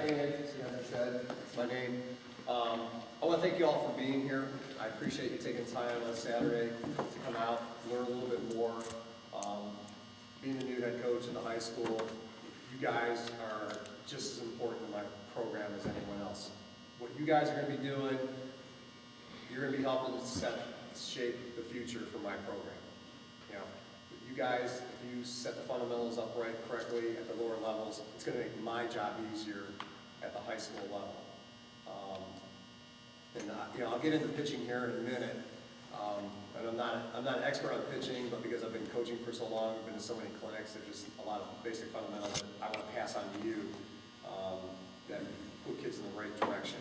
Said, it's my name. I want to thank you all for being here. I appreciate you taking time on Saturday to come out, learn a little bit more. Being the new head coach in the high school, you guys are just as important in my program as anyone else. What you guys are going to be doing, you're going to be helping to shape the future for my program. You know, you guys, if you set the fundamentals up correctly at the lower levels, it's going to make my job easier at the high school level. I'll get into pitching here in a minute. And I'm not an expert on pitching, but because I've been coaching for so long, I've been to so many clinics, there's just a lot of basic fundamentals that I want to pass on to you that put kids in the right direction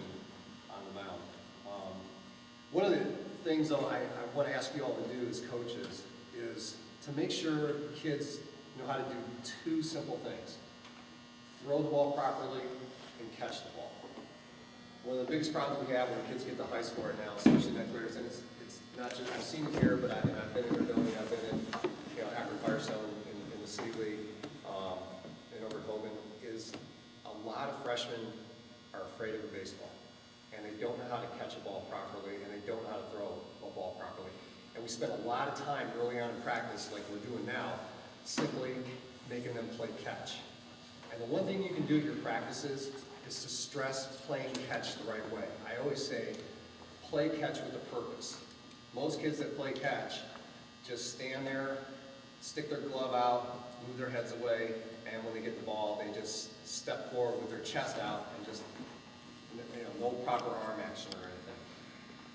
on the mound. One of the things, though, I want to ask you all to do as coaches is to make sure kids know how to do two simple things: throw the ball properly and catch the ball. One of the biggest problems we have when kids get to high school right now, especially ninth graders, and it's not just, I've seen it here, but I've been in their building, I've been in, Akron Firestone in the City League, and over at Hogan, is a lot of freshmen are afraid of a baseball. And they don't know how to catch a ball properly, and they don't know how to throw a ball properly. And we spend a lot of time early on in practice, like we're doing now, simply making them play catch. And the one thing you can do at your practices is to stress playing catch the right way. I always say, play catch with a purpose. Most kids that play catch just stand there, stick their glove out, move their heads away, and when they get the ball, they just step forward with their chest out and just, no proper arm action or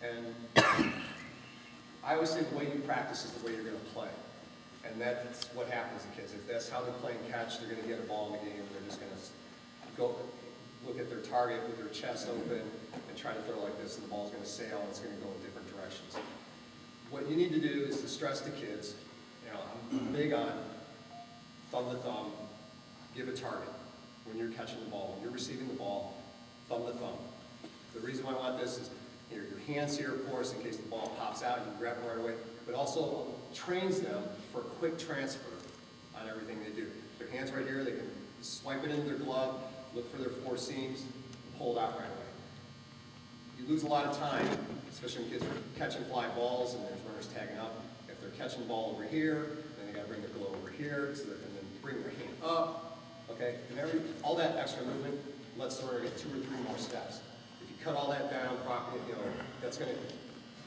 anything. And I always say the way you practice is the way you're going to play. And that's what happens to kids. If that's how they're playing catch, they're going to get a ball in the game, and they're just going to go look at their target with their chest open and try to throw like this, and the ball's going to sail and it's going to go in different directions. What you need to do is to stress to kids, I'm big on thumb to thumb, give a target when you're catching the ball. When you're receiving the ball, thumb to thumb. The reason why I want this is your hands here, of course, in case the ball pops out, you can grab it right away, but also trains them for quick transfer on everything they do. Their hands right here, they can swipe it into their glove, look for their four seams, pull it out right away. You lose a lot of time, especially when kids are catching fly balls and there's runners tagging up. If they're catching the ball over here, then they got to bring their glove over here, and then bring their hand up, okay? And all that extra movement lets the runner get 2 or 3 more steps. If you cut all that down properly, that's going to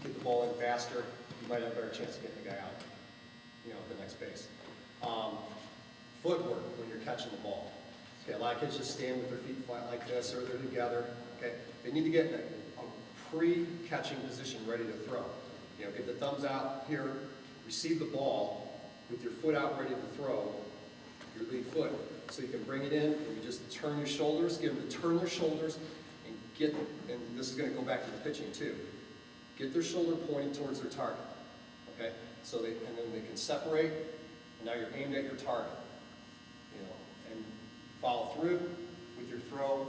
get the ball in faster. You might have a better chance of getting the guy out, at the next base. Footwork when you're catching the ball. Okay, a lot of kids just stand with their feet flat like this, or they're together. Okay, they need to get in a pre-catching position, ready to throw. Get the thumbs out here, receive the ball with your foot out, ready to throw your lead foot. So you can bring it in, and you just turn your shoulders, get them to turn their shoulders, and this is going to go back to the pitching too. Get their shoulder pointed towards their target. Okay, and then they can separate, and now you're aimed at your target. And follow through with your throw,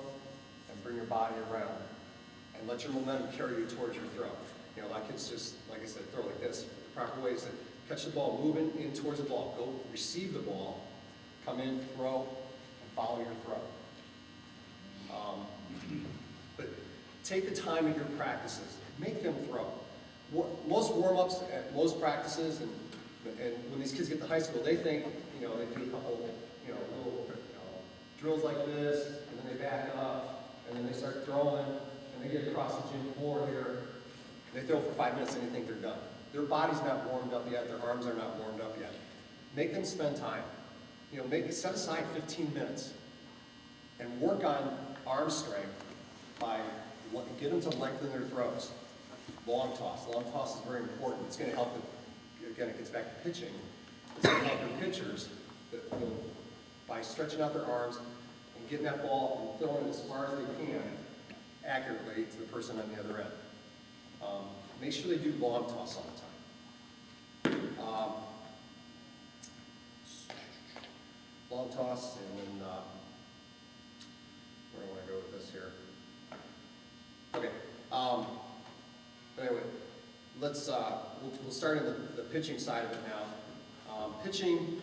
and bring your body around, and let your momentum carry you towards your throw. A lot of kids just, like I said, throw like this. The proper way is to catch the ball, moving in towards the ball. Go receive the ball, come in, throw, and follow your throw. But take the time in your practices. Make them throw. Most warm-ups at most practices, and when these kids get to high school, they think, they do a couple, little drills like this, and then they back up, and then they start throwing, and they get across the gym floor here, and they throw for 5 minutes, and they think they're done. Their body's not warmed up yet. Their arms are not warmed up yet. Make them spend time. Set aside 15 minutes and work on arm strength by get them to lengthen their throws. Long toss. Long toss is very important. It's going to help them. Again, it gets back to pitching. It's going to help your pitchers by stretching out their arms and getting that ball and throwing it as far as they can accurately to the person on the other end. Make sure they do long toss all the time. Long toss, and then where do I want to go with this here? Okay. Anyway, let's we'll start in the pitching side of it now. Pitching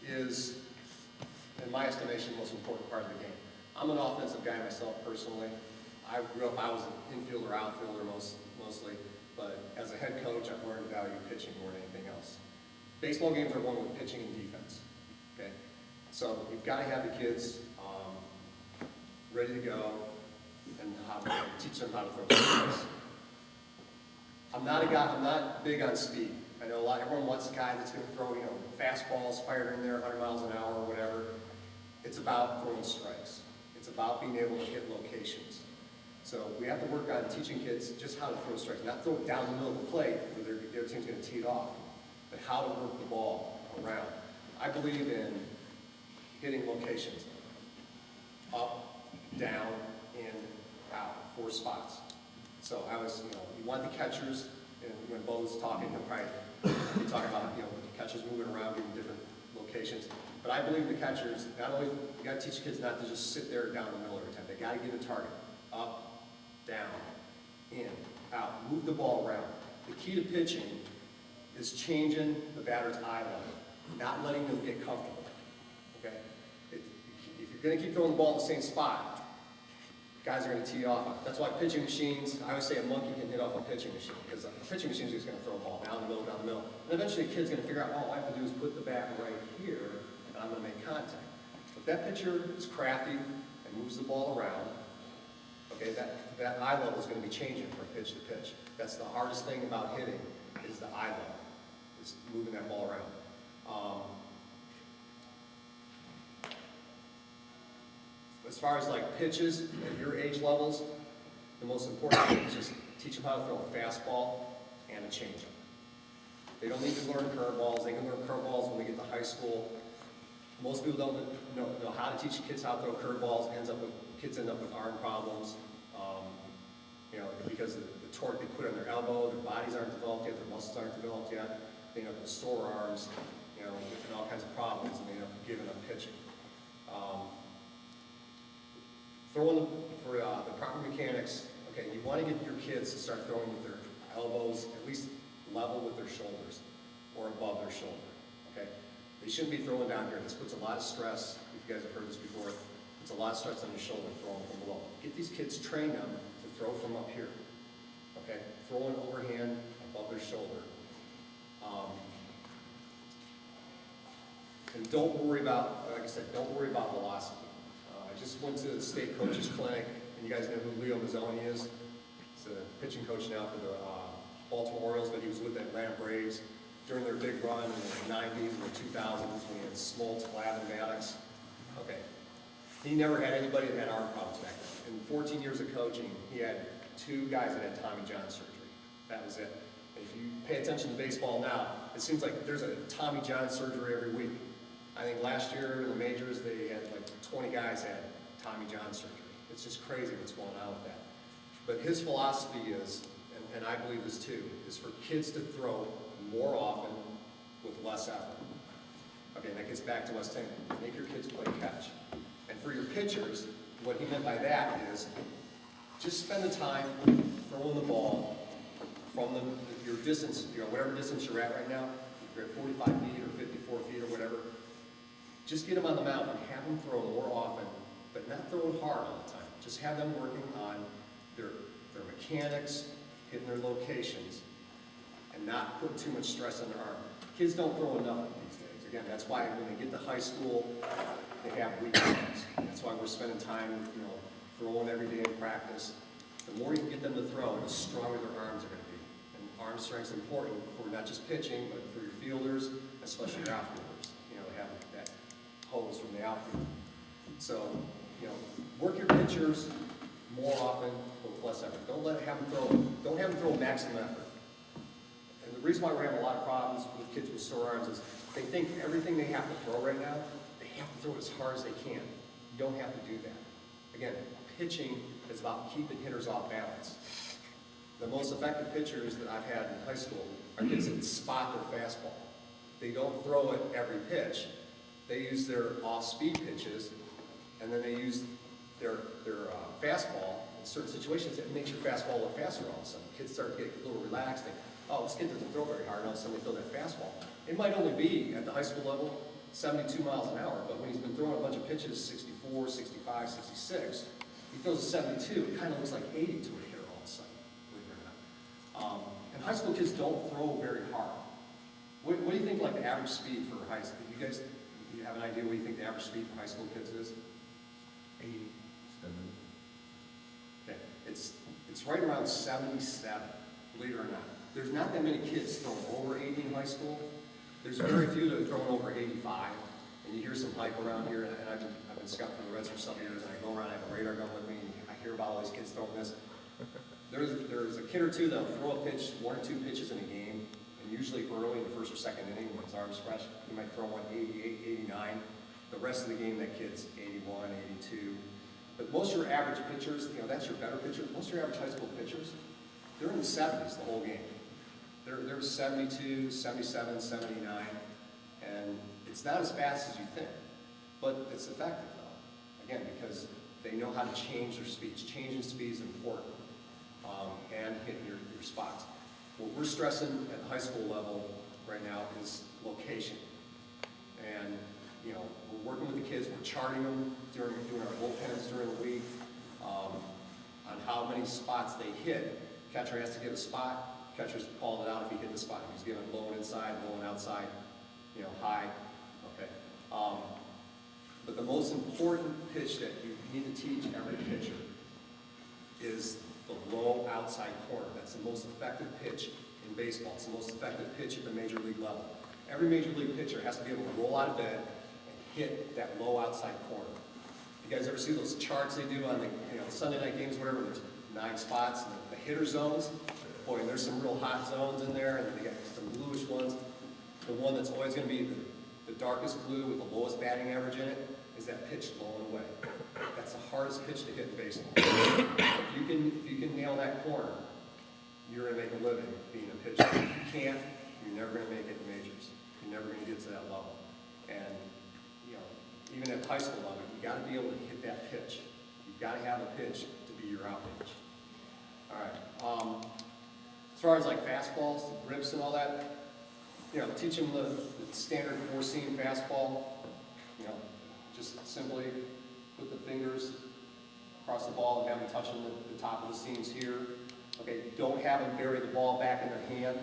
is, in my estimation, the most important part of the game. I'm an offensive guy myself personally. I grew up, I was an infielder, outfielder mostly, but as a head coach, I've learned to value pitching more than anything else. Baseball games are won with pitching and defense, okay? So you've got to have the kids ready to go and teach them how to throw strikes. I'm not big on speed. I know everyone wants a guy that's going to throw, fastballs fired in there 100 miles an hour or whatever. It's about throwing strikes. It's about being able to hit locations. So we have to work on teaching kids just how to throw strikes, not throw it down the middle of the plate where their team's going to tee it off, but how to work the ball around. I believe in hitting locations. Up, down, in, out, 4 spots. So you want the catchers, and when Bo's talking, he'll probably be talking about, the catchers moving around in different locations. But I believe the catchers, not only, you gotta teach kids not to just sit there down the middle every time. They gotta give a target. Up, down, in, out. Move the ball around. The key to pitching is changing the batter's eye level, not letting them get comfortable, okay? If you're gonna keep throwing the ball in the same spot, guys are going to tee off on it. That's why pitching machines, I always say a monkey can hit off a pitching machine, because a pitching machine is just going to throw a ball down the middle. And eventually a kid's going to figure out, all I have to do is put the bat right here, and I'm going to make contact. If that pitcher is crafty and moves the ball around, okay, that eye level is going to be changing from pitch to pitch. That's the hardest thing about hitting, is the eye level, is moving that ball around. As far as like pitches at your age levels, the most important thing is just teach them how to throw a fastball and a changeup. They don't need to learn curveballs. They can learn curveballs when they get to high school. Most people don't know how to teach kids how to throw curveballs. Kids end up with arm problems, because of the torque they put on their elbow. Their bodies aren't developed yet. Their muscles aren't developed yet. They end up with sore arms, and all kinds of problems, and they end up giving up pitching. Throwing for the proper mechanics, okay, you want to get your kids to start throwing with their elbows at least level with their shoulders or above their shoulder, okay? They shouldn't be throwing down here. This puts a lot of stress, if you guys have heard this before, puts a lot of stress on your shoulder throwing from below. Get these kids, train them to throw from up here, okay? Throwing overhand above their shoulder. And don't worry about, like I said, don't worry about velocity. I just went to the state coaches clinic, and you guys know who Leo Mazzoni is. He's a pitching coach now for the Baltimore Orioles, but he was with the Atlanta Braves during their big run in the 90s and the 2000s when he had Smoltz, Glavine, Maddox. Okay. He never had anybody that had arm problems back then. In 14 years of coaching, he had 2 guys that had Tommy John surgery. That was it. If you pay attention to baseball now, it seems like there's a Tommy John surgery every week. I think last year in the majors, they had like 20 guys had Tommy John surgery. It's just crazy what's going on with that. But his philosophy is, and I believe this too, is for kids to throw more often with less effort. Okay, and that gets back to us saying, make your kids play catch. And for your pitchers, what he meant by that is, just spend the time throwing the ball from your distance, whatever distance you're at right now, if you're at 45 feet or 54 feet or whatever, just get them on the mound and have them throw more often, but not throw it hard all the time. Just have them working on their mechanics, hitting their locations, and not put too much stress on their arm. Kids don't throw enough these days. Again, that's why when they get to high school, they have weak arms. That's why we're spending time, throwing every day in practice. The more you can get them to throw, the stronger their arms are going to be. And arm strength is important for not just pitching, but for your fielders, especially your outfielders. Have that hose from the outfield. So, work your pitchers more often with less effort. Don't have them throw maximum effort. And the reason why we're having a lot of problems with kids with sore arms is they think everything they have to throw right now, they have to throw it as hard as they can. You don't have to do that. Again, pitching is about keeping hitters off balance. The most effective pitchers that I've had in high school are kids that spot their fastball. They don't throw it every pitch. They use their off-speed pitches, and then they use their fastball in certain situations. It makes your fastball look faster all of a sudden. Kids start to get a little relaxed. Think, oh, this kid doesn't throw very hard. All of a sudden they throw that fastball. It might only be, at the high school level, 72 miles an hour, but when he's been throwing a bunch of pitches, 64, 64, 65, 66. He throws a 72, it kind of looks like 80 to a hitter all of a sudden, believe it or not. And high school kids don't throw very hard. What do you think like the average speed for high school? You guys, you have an idea what you think the average speed for high school kids is? 80. Okay, it's right around 77, believe it or not. There's not that many kids throwing over 80 in high school. There's very few that are throwing over 85. And you hear some hype around here, and I've been scouting for the Reds for some years, and I go around, I have a radar gun with me, and I hear about all these kids throwing this. There's a kid or two that'll throw a pitch, 1 or 2 pitches in a game, and usually early in the first or second inning when his arm's fresh, he might throw one 88, 89. The rest of the game, that kid's 81, 82. But most of your average pitchers, you know, that's your better pitcher. Most of your average high school pitchers, they're in the 70s the whole game. They're 72, 77, 79, and it's not as fast as you think, but it's effective though. Again, because they know how to change their speeds. Changing speed is important, and hitting your spots. What we're stressing at the high school level right now is location. And you know, we're working with the kids, we're charting them doing our bullpens during the week, on how many spots they hit. Catcher has to get a spot. Catcher's calling it out if he hit the spot. He's giving it low inside, low outside, you know, high. Okay. But the most important pitch that you need to teach every pitcher is the low outside corner. That's the most effective pitch in baseball. It's the most effective pitch at the major league level. Every major league pitcher has to be able to roll out of bed and hit that low outside corner. You guys ever see those charts they do on the Sunday night games, whatever? There's 9 spots, and the hitter zones. Boy, and there's some real hot zones in there, and they got some bluish ones. The one that's always going to be the darkest blue with the lowest batting average in it is that pitch low and away. That's the hardest pitch to hit in baseball. If you can nail that corner, you're going to make a living being a pitcher. If you can't, you're never going to make it in majors. You're never going to get to that level. And you know, even at high school level, you got to be able to hit that pitch. You've got to have a pitch to be your out pitch. All right. As far as like fastballs, grips and all that, you know, teach them the standard 4-seam fastball. You know, just simply put the fingers across the ball and have them touching the top of the seams here. Okay, don't have them bury the ball back in their hand.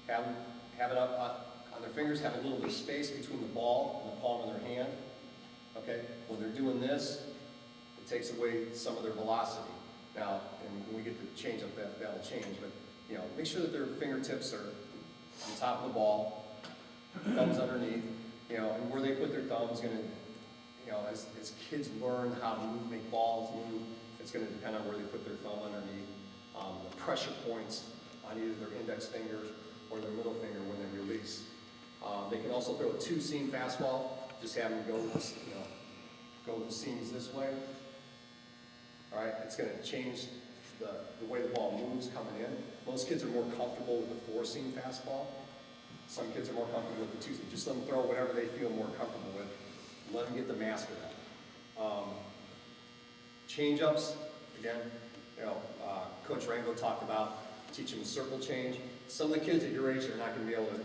Have it up on their fingers, have a little bit of space between the ball and the palm of their hand. Okay, when they're doing this, it takes away some of their velocity. Now, and when we get the change up, that'll change, but you know, make sure that their fingertips are on top of the ball, thumbs underneath, you know, and where they put their thumbs going to, you know, as kids learn how to move, make balls move, it's going to depend on where they put their thumb underneath. The pressure points on either their index finger or their middle finger when they release. They can also throw a 2-seam fastball, just have them go with the seams this way. All right, it's going to change the way the ball moves coming in. Most kids are more comfortable with the 4-seam fastball. Some kids are more comfortable with the 2-seam. Just let them throw whatever they feel more comfortable with. Let them get the master of that. Change-ups, again, you know, Coach Rango talked about teaching circle change. Some of the kids at your age are not going to be able to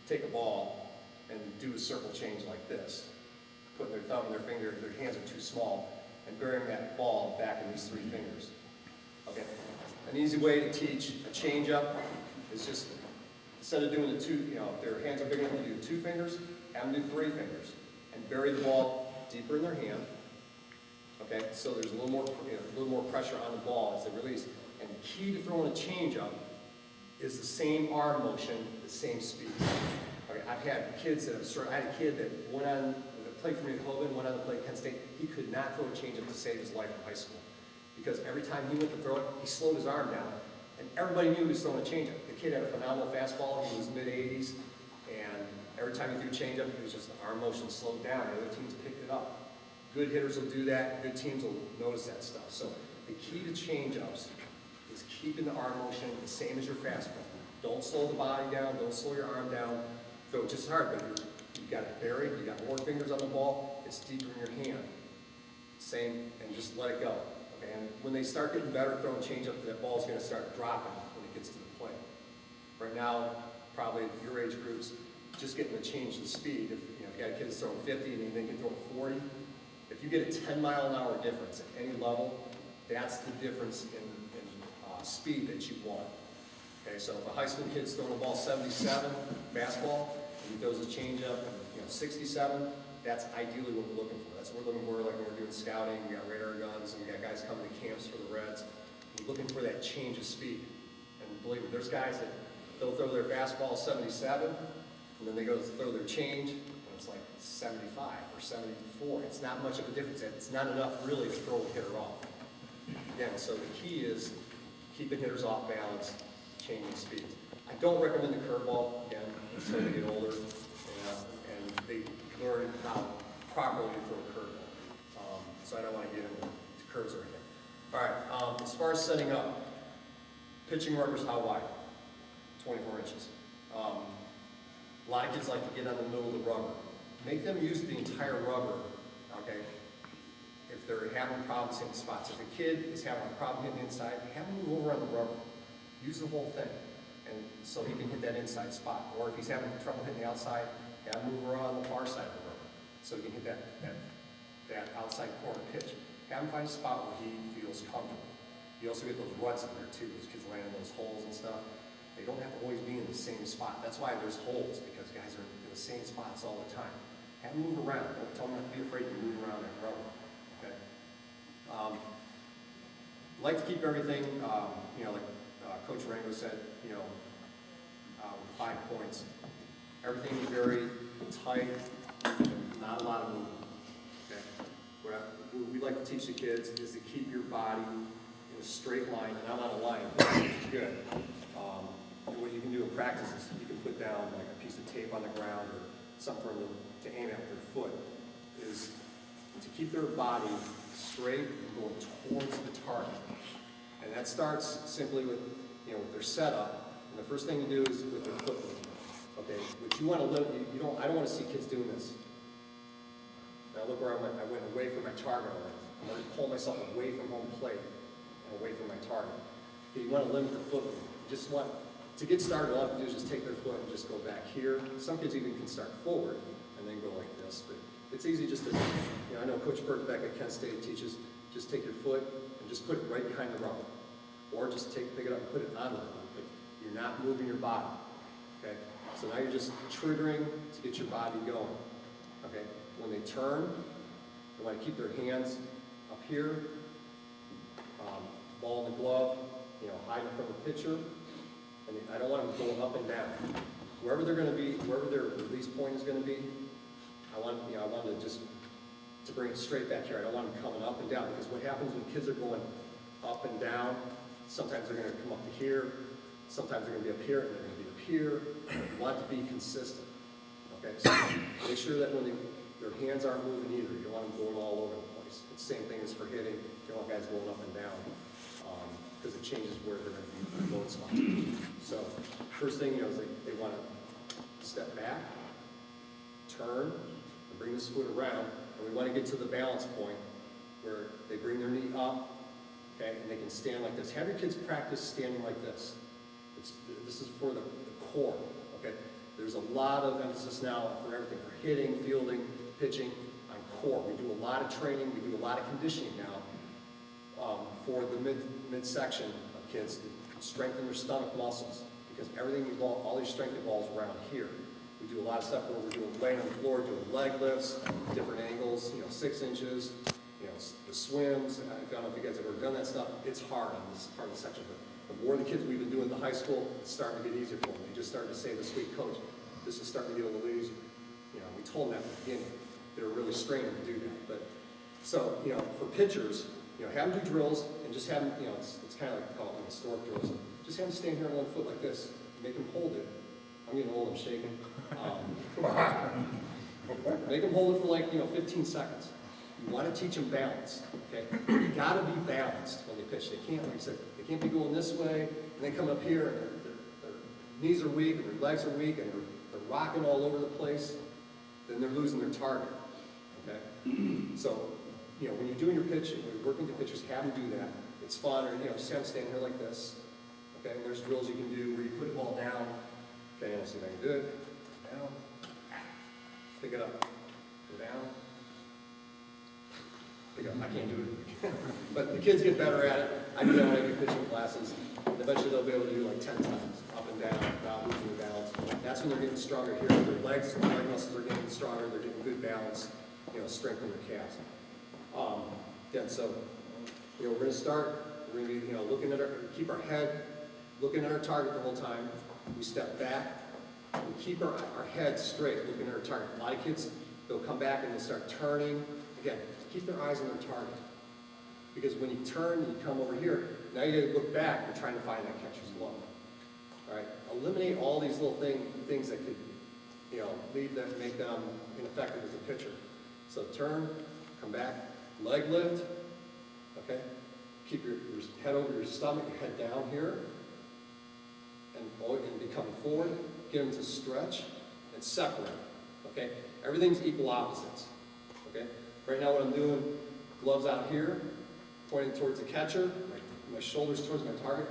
take a ball and do a circle change like this. Putting their thumb and their finger, their hands are too small, and burying that ball back in these 3 fingers. Okay, an easy way to teach a change-up is just, instead of doing the 2, you know, if their hands are big enough to do 2 fingers, have them do 3 fingers, and bury the ball deeper in their hand. Okay, so there's a little more pressure on the ball as they release. And the key to throwing a change-up is the same arm motion, the same speed. Okay, I've had kids that have started. I had a kid that played for me at Hoban, went on to play at Kent State. He could not throw a change-up to save his life in high school. Because every time he went to throw it, he slowed his arm down. And everybody knew he was throwing a changeup. The kid had a phenomenal fastball. He was mid-80s. And every time he threw a changeup, it was just the arm motion slowed down. The other teams picked it up. Good hitters will do that. Good teams will notice that stuff. So the key to changeups is keeping the arm motion the same as your fastball. Don't slow the body down. Don't slow your arm down. Throw it just hard, but you've got it buried. You've got more fingers on the ball. It's deeper in your hand. Same, and just let it go. Okay? And when they start getting better throwing changeup, that ball's going to start dropping when it gets to the plate. Right now, probably your age groups, just getting to change the speed. If you got a kid that's throwing 50 and they can throw 40, if If you get a 10-mile-an-hour difference at any level, that's the difference in speed that you want. Okay, so if a high school kid's throwing a ball 77 fastball, and he throws a changeup and 67, that's ideally what we're looking for. That's what we're looking for, like when we're doing scouting, we got radar guns, and we got guys coming to camps for the Reds. We're looking for that change of speed. And believe me, there's guys that they'll throw their fastball 77, and then they go to throw their change, and it's like 75 or 74. It's not much of a difference. It's not enough really to throw a hitter off. Again, so the key is keeping hitters off balance, changing speeds. I don't recommend the curveball, again, until they get older, and they learn how properly to throw a curveball. So I don't want to get into curves or anything. All right, as far as setting up, pitching rubbers how wide? 24 inches. A lot of kids like to get on the middle of the rubber. Make them use the entire rubber, okay? If they're having problems hitting spots. If a kid is having a problem hitting inside, have them move over on the rubber. Use the whole thing, and so he can hit that inside spot. Or if he's having trouble hitting the outside, have him move around on the far side of the rubber, so he can hit that outside corner pitch. Have him find a spot where he feels comfortable. You also get those ruts in there too. Those kids land in those holes and stuff. They don't have to always be in the same spot. That's why there's holes, because guys are in the same spots all the time. Have them move around. Don't tell them not to be afraid to move around that rubber. Okay. Like to keep everything, like Coach Rango said, 5 points. Everything is very tight, not a lot of movement. Okay. What we like to teach the kids is to keep your body in a straight line, and I'm on a line, which is good. And what you can do in practice is you can put down like a piece of tape on the ground or something for them to aim at with their foot, is to keep their body straight and going towards the target. And that starts simply with, with their setup. And the first thing you do is with their foot movement. Okay, but you want to limit, I don't want to see kids doing this. Now look where I went away from my target already. I'm going to pull myself away from home plate and away from my target. Okay, you want to limit the foot movement. You just want, to get started, all I have to do is just take their foot and just go back here. Some kids even can start forward and then go like this, but it's easy just to, I know Coach Burke back at Kent State teaches, just take your foot and just put it right behind the rubber. Or just pick it up and put it on the rubber, but you're not moving your body, okay? So now you're just triggering to get your body going, okay? When they turn, they want to keep their hands up here, ball in the glove, hiding from the pitcher. And I don't want them going up and down. Wherever they're going to be, wherever their release point is going to be, I want to just to bring it straight back here. I don't want them coming up and down, because what happens when kids are going up and down, sometimes they're going to come up to here, sometimes they're going to be up here, and they're going to be up here. You want to be consistent. Okay, so make sure that when their hands aren't moving either. You don't want them going all over the place. It's the same thing as for hitting. You don't want guys going up and down, because it changes where they're going to be load spots. So first thing is they want to step back, turn, and bring this foot around, and we want to get to the balance point where they bring their knee up, okay, and they can stand like this. Have your kids practice standing like this. This is for the core, okay? There's a lot of emphasis now for everything, for hitting, fielding, pitching, on core. We do a lot of training, we do a lot of conditioning now for the midsection of kids to strengthen their stomach muscles, because everything involves, all your strength involves around here. We do a lot of stuff where we're doing laying on the floor, doing leg lifts, different angles, 6 inches, the swims. I don't know if you guys have ever done that stuff. It's hard on this part of the section, but the more the kids we've been doing in the high school, it's starting to get easier for them. They just started to say this week, Coach, this is starting to get a little easier. We told them that at the beginning. They were really straining to do that. But so, for pitchers, have them do drills and just have them, it's kind of like called historic drills. Just have them stand here on one foot like this. Make them hold it. I'm getting old, I'm shaking. Make them hold it for like, 15 seconds. You want to teach them balance, okay? You got to be balanced when they pitch. They can't, like I said, they can't be going this way and they come up here and their knees are weak and their legs are weak and they're rocking all over the place. Then they're losing their target, okay? So, when you're doing your pitching, when you're working with the pitchers, have them do that. It's fun, or, just have them stand here like this, okay? And there's drills you can do where you put the ball down. Okay, let's see if I can do it. Down. Pick it up. Go down. They go, I can't do it. But the kids get better at it. I do that when I do pitching classes. And eventually they'll be able to do like 10 times, up and down, without losing the balance. That's when they're getting stronger here. Their legs, their leg muscles are getting stronger. They're getting good balance, strength in their calves. Again, so, we're going to start. We're going to be, looking at keep our head looking at our target the whole time. We step back. We keep our head straight, looking at our target. A lot of kids, they'll come back and they'll start turning. Again, keep their eyes on their target. Because when you turn and you come over here, now you got to look back. You're trying to find that catcher's glove. All right. Eliminate all these little things that could, leave them, make them ineffective as a pitcher. So turn, come back, leg lift. Okay. Keep your head over your stomach, your head down here, and be coming forward. Get them to stretch and separate. Okay. Everything's equal opposites. Okay. Right now, what I'm doing, gloves out here, pointing towards the catcher, my shoulders towards my target,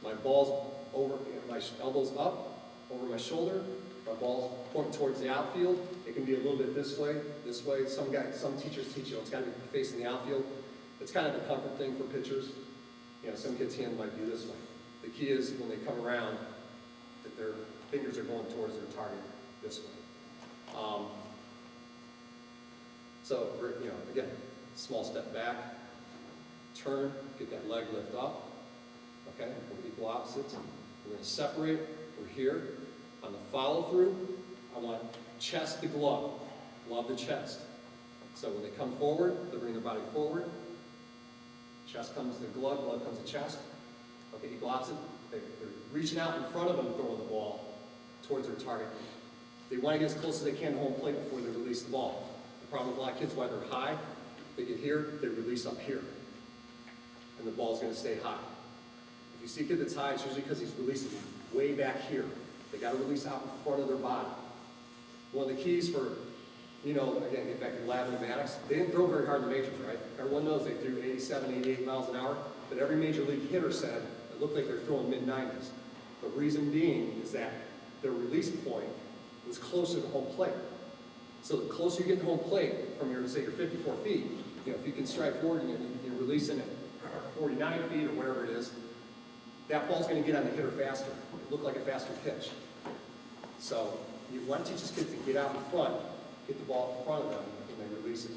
my balls over, my elbows up, over my shoulder, my balls pointing towards the outfield. It can be a little bit this way. Some teachers teach it's got to be facing the outfield. It's kind of a comfort thing for pitchers. Some kids' hands might be this way. The key is when they come around, that their fingers are going towards their target this way. So, again, small step back, turn, get that leg lift up. Okay, we're equal opposites. We're going to separate. We're here. On the follow through, I want chest to glove to chest. So when they come forward, they bring their body forward. Chest comes to glove comes to chest. Okay, equal opposite. They're reaching out in front of them, throwing the ball towards their target. They want to get as close as they can to home plate before they release the ball. The problem with a lot of kids, while they're high, they get here, they release up here. And the ball's going to stay high. If you see a kid that's high, it's usually because he's releasing way back here. They got to release out in front of their body. One of the keys for, again, get back to lab pneumatics, they didn't throw very hard in the majors, right? Everyone knows they threw 87, 88 miles an hour, but every major league hitter said it looked like they're throwing mid-90s. The reason being is that their release point was closer to home plate. So the closer you get to home plate from your 54 feet, if you can stride forward and you're releasing at 49 feet or whatever it is, that ball's going to get on the hitter faster. It look like a faster pitch. So you want to teach these kids to get out in front, get the ball in front of them, and then release it.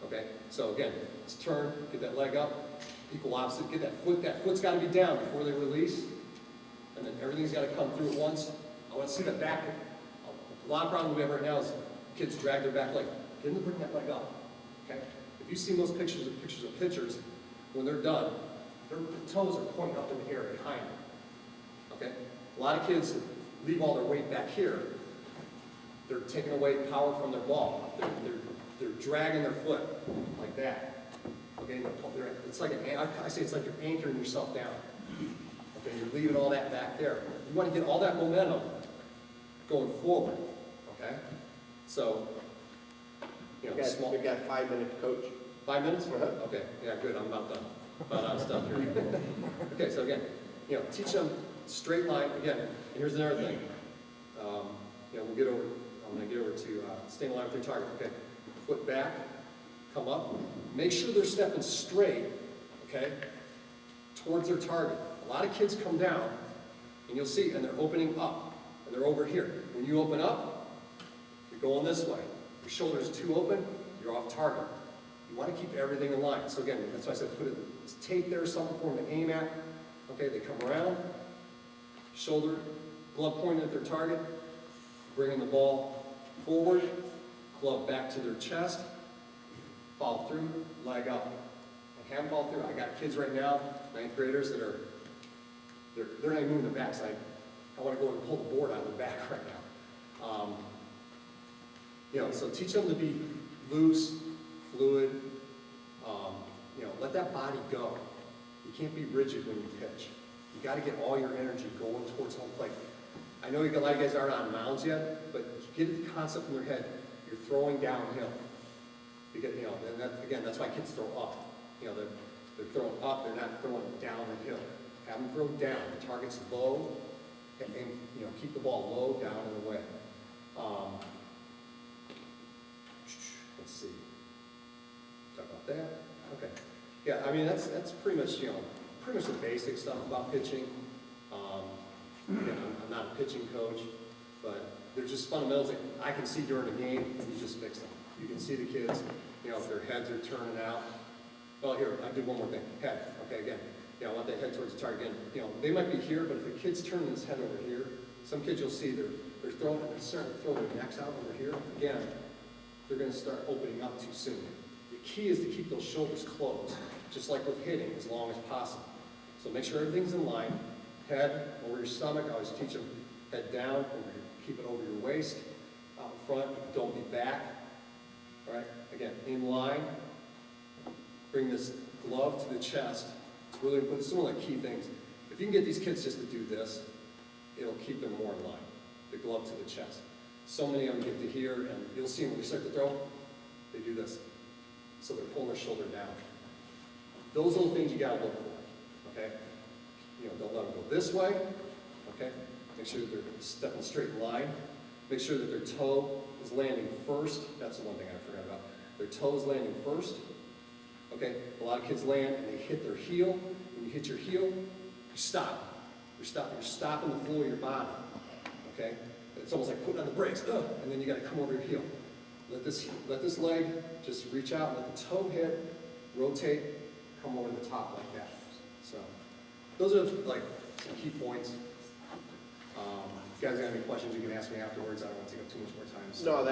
Okay? So again, let's turn, get that leg up, equal opposite, get that foot. That foot's got to be down before they release, and then everything's got to come through at once. I want to see the back. A lot of problems we have right now is kids drag their back leg. Get them to bring that leg up. Okay? If you see those pictures of pitchers, when they're done, their toes are pointing up in the air behind them. Okay? A lot of kids leave all their weight back here. They're taking away power from their ball. They're dragging their foot like that. Okay? It's like I say it's like you're anchoring yourself down. Okay? You're leaving all that back there. You want to get all that momentum going forward. Okay? So, We got 5 minutes, coach. 5 minutes? Okay. Yeah, good. I'm about done. About out of stuff here. Okay, so again, teach them straight line. Again, and here's another thing. I'm going to get over to staying aligned with your target. Okay, foot back, come up. Make sure they're stepping straight, okay, towards their target. A lot of kids come down, and you'll see, and they're opening up, and they're over here. When you open up, you're going this way. Your shoulders too open, you're off target. You want to keep everything in line. So again, that's why I said put a tape there, something for them to aim at. Okay, they come around, shoulder, glove pointing at their target, bringing the ball forward, glove back to their chest, follow through, leg up, and hand follow through. I got kids right now, 9th graders, that they're not even moving their backs. I want to go and pull the board out of their back right now. So teach them to be loose, fluid, let that body go. You can't be rigid when you pitch. You got to get all your energy going towards home plate. I know a lot of guys aren't on mounds yet, but get the concept in their head. You're throwing downhill. Because, and that's why kids throw up. They're throwing up, they're not throwing down the hill. Have them throw down. The target's low, and keep the ball low, down, and away. Let's see. Talk about That, okay. Yeah, I mean, that's pretty much, pretty much the basic stuff about pitching. Again, I'm not a pitching coach, but they're just fundamentals that I can see during a game, you just fix them. You can see the kids, if their heads are turning out. Well, here, I did one more thing. Head, okay, again, I want that head towards the target. Again, they might be here, but if a kid's turning his head over here, some kids you'll see they're throwing, they're starting to throw their necks out over here. Again, they're going to start opening up too soon. The key is to keep those shoulders closed, just like with hitting, as long as possible. So make sure everything's in line. Head over your stomach. I always teach them head down, keep it over your waist. Out in front, don't be back. All right, again, in line. Bring this glove to the chest. It's really important. It's one of the key things. If you can get these kids just to do this, it'll keep them more in line. The glove to the chest. So many of them get to here, and you'll see them when they start to throw, they do this. So they're pulling their shoulder down. Those are the things you gotta look for, okay? Don't let them go this way, okay? Make sure that they're stepping straight in line. Make sure that their toe is landing first. That's the one thing I forgot about. Their toe is landing first, okay? A lot of kids land and they hit their heel. When you hit your heel, you stop. You're stopping the flow of your body, okay? It's almost like putting on the brakes, and then you gotta come over your heel. Let this leg just reach out, let the toe hit, rotate, come over the top like that. So those are like some key points. If you guys got any questions, you can ask me afterwards. I don't want to take up too much more time. So. No,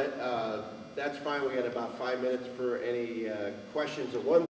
that's fine. We had about 5 minutes for any questions. One